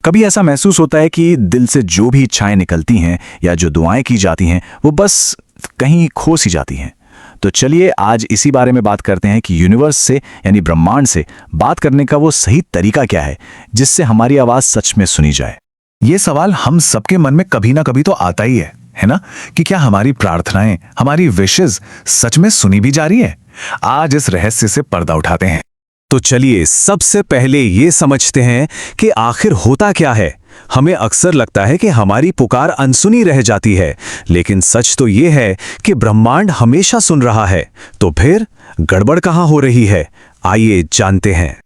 कभी ऐसा महसूस होता है कि दिल से जो भी इच्छाएं निकलती हैं या जो दुआएं की जाती हैं वो बस कहीं खो सी जाती हैं। तो चलिए आज इसी बारे में बात करते हैं कि यूनिवर्स से यानी ब्रह्मांड से बात करने का वो सही तरीका क्या है जिससे हमारी आवाज सच में सुनी जाए। ये सवाल हम सबके मन में कभी ना कभी तो आता ही है ना, कि क्या हमारी प्रार्थनाएं, हमारी विशेस सच में सुनी भी जा रही है। आज इस रहस्य से पर्दा उठाते हैं। तो चलिए सबसे पहले ये समझते हैं कि आखिर होता क्या है। हमें अक्सर लगता है कि हमारी पुकार अनसुनी रह जाती है, लेकिन सच तो ये है कि ब्रह्मांड हमेशा सुन रहा है। तो फिर गड़बड़ कहाँ हो रही है, आइए जानते हैं।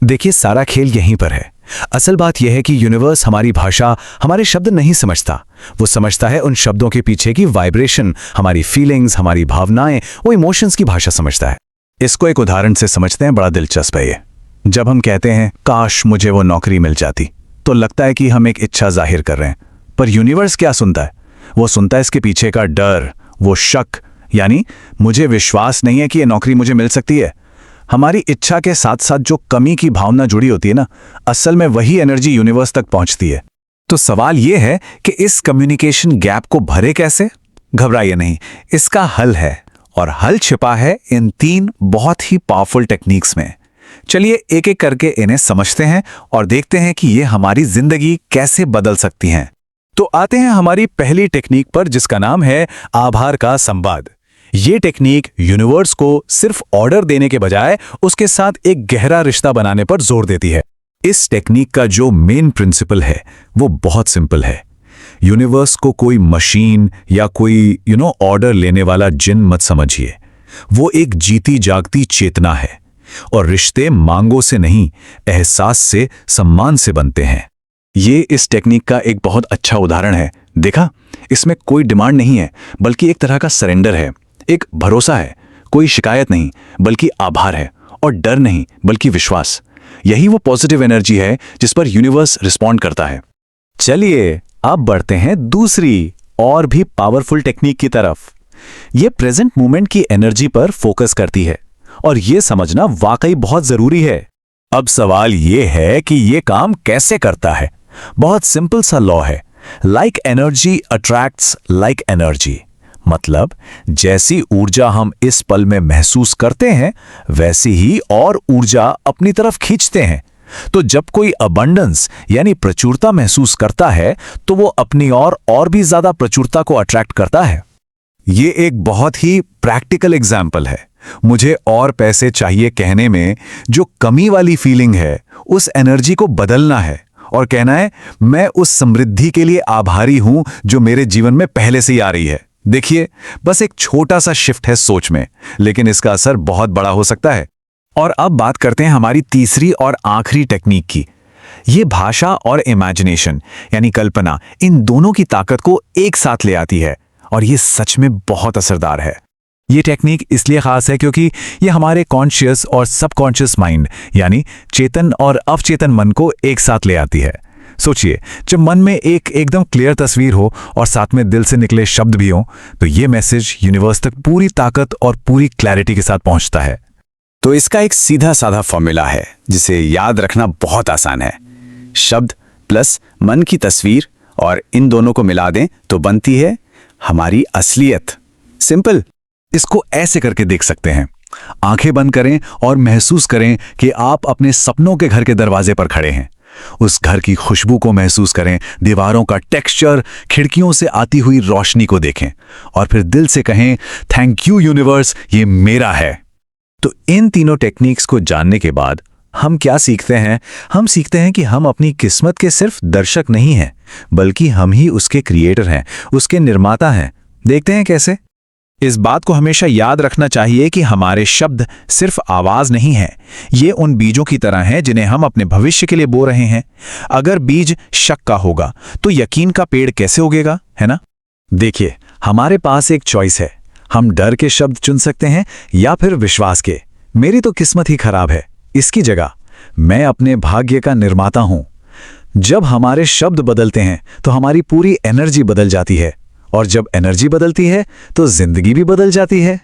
देखिए, सारा खेल यहीं पर है। असल बात यह है कि यूनिवर्स हमारी भाषा, हमारे शब्द नहीं समझता। वो समझता है उन शब्दों के पीछे की वाइब्रेशन, हमारी फीलिंग्स, हमारी भावनाएं, वो इमोशंस की भाषा समझता है। इसको एक उदाहरण से समझते हैं, बड़ा दिलचस्प है ये। जब हम कहते हैं काश मुझे वो नौकरी मिल जाती, तो लगता है कि हम एक इच्छा जाहिर कर रहे हैं, पर यूनिवर्स क्या सुनता है? वो सुनता है इसके पीछे का डर, वो शक, यानी मुझे विश्वास नहीं है कि ये नौकरी मुझे मिल सकती है। हमारी इच्छा के साथ साथ जो कमी की भावना जुड़ी होती है ना, असल में वही एनर्जी यूनिवर्स तक पहुंचती है। तो सवाल यह है कि इस कम्युनिकेशन गैप को भरे कैसे? घबराइए नहीं, इसका हल है, और हल छिपा है इन 3 बहुत ही पावरफुल टेक्निक्स में। चलिए एक एक करके इन्हें समझते हैं और देखते हैं कि ये हमारी जिंदगी कैसे बदल सकती हैं। तो आते हैं हमारी पहली टेक्निक पर, जिसका नाम है आभार का संवाद। ये टेक्निक यूनिवर्स को सिर्फ ऑर्डर देने के बजाय उसके साथ एक गहरा रिश्ता बनाने पर जोर देती है। इस टेक्निक का जो मेन प्रिंसिपल है वो बहुत सिंपल है। यूनिवर्स को कोई मशीन या कोई ऑर्डर लेने वाला जिन मत समझिए। वो एक जीती जागती चेतना है, और रिश्ते मांगों से नहीं, एहसास से, सम्मान से बनते हैं। ये इस टेक्निक का एक बहुत अच्छा उदाहरण है। देखा, इसमें कोई डिमांड नहीं है, बल्कि एक तरह का सरेंडर है, एक भरोसा है। कोई शिकायत नहीं, बल्कि आभार है, और डर नहीं, बल्कि विश्वास। यही वो पॉजिटिव एनर्जी है जिस पर यूनिवर्स रिस्पॉन्ड करता है। चलिए अब बढ़ते हैं दूसरी और भी पावरफुल टेक्निक की तरफ। ये प्रेजेंट मोमेंट की एनर्जी पर फोकस करती है, और ये समझना वाकई बहुत जरूरी है। अब सवाल ये है कि ये काम कैसे करता है। बहुत सिंपल सा लॉ है, like energy attracts like energy. मतलब जैसी ऊर्जा हम इस पल में महसूस करते हैं, वैसी ही और ऊर्जा अपनी तरफ खींचते हैं। तो जब कोई अबंडेंस यानी प्रचुरता महसूस करता है, तो वो अपनी और भी ज्यादा प्रचुरता को अट्रैक्ट करता है। ये एक बहुत ही प्रैक्टिकल एग्जाम्पल है। मुझे और पैसे चाहिए कहने में जो कमी वाली फीलिंग है, उस एनर्जी को बदलना है और कहना है मैं उस समृद्धि के लिए आभारी हूं जो मेरे जीवन में पहले से ही आ रही है। देखिए, बस एक छोटा सा शिफ्ट है सोच में, लेकिन इसका असर बहुत बड़ा हो सकता है। और अब बात करते हैं हमारी तीसरी और आखिरी टेक्निक की। ये भाषा और इमेजिनेशन यानी कल्पना, इन दोनों की ताकत को एक साथ ले आती है, और ये सच में बहुत असरदार है। ये टेक्निक इसलिए खास है क्योंकि ये हमारे कॉन्शियस और सबकॉन्शियस माइंड यानी चेतन और अवचेतन मन को एक साथ ले आती है। सोचिए, जब मन में एकदम क्लियर तस्वीर हो और साथ में दिल से निकले शब्द भी हों, तो ये मैसेज यूनिवर्स तक पूरी ताकत और पूरी क्लैरिटी के साथ पहुंचता है। तो इसका एक सीधा साधा फॉर्मूला है जिसे याद रखना बहुत आसान है। शब्द प्लस मन की तस्वीर, और इन दोनों को मिला दें तो बनती है हमारी असलियत। सिंपल। इसको ऐसे करके देख सकते हैं। आंखें बंद करें और महसूस करें कि आप अपने सपनों के घर के दरवाजे पर खड़े हैं। उस घर की खुशबू को महसूस करें, दीवारों का टेक्सचर, खिड़कियों से आती हुई रोशनी को देखें, और फिर दिल से कहें थैंक यू यूनिवर्स, ये मेरा है। तो इन तीनों टेक्निक्स को जानने के बाद हम क्या सीखते हैं? हम सीखते हैं कि हम अपनी किस्मत के सिर्फ दर्शक नहीं हैं, बल्कि हम ही उसके क्रिएटर हैं, उसके निर्माता हैं। देखते हैं कैसे? इस बात को हमेशा याद रखना चाहिए कि हमारे शब्द सिर्फ आवाज नहीं है, ये उन बीजों की तरह हैं जिन्हें हम अपने भविष्य के लिए बो रहे हैं। अगर बीज शक का होगा तो यकीन का पेड़ कैसे उगेगा, है ना? देखिए, हमारे पास एक चॉइस है। हम डर के शब्द चुन सकते हैं या फिर विश्वास के, मेरी तो किस्मत ही खराब है, इसकी जगह मैं अपने भाग्य का निर्माता हूं। जब हमारे शब्द बदलते हैं तो हमारी पूरी एनर्जी बदल जाती है, और जब एनर्जी बदलती है तो जिंदगी भी बदल जाती है।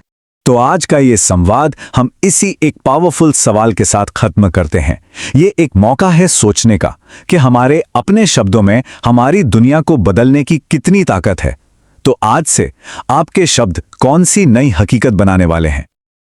तो आज का ये संवाद हम इसी एक पावरफुल सवाल के साथ खत्म करते हैं। ये एक मौका है सोचने का कि हमारे अपने शब्दों में हमारी दुनिया को बदलने की कितनी ताकत है। तो आज से आपके शब्द कौन सी नई हकीकत बनाने वाले हैं?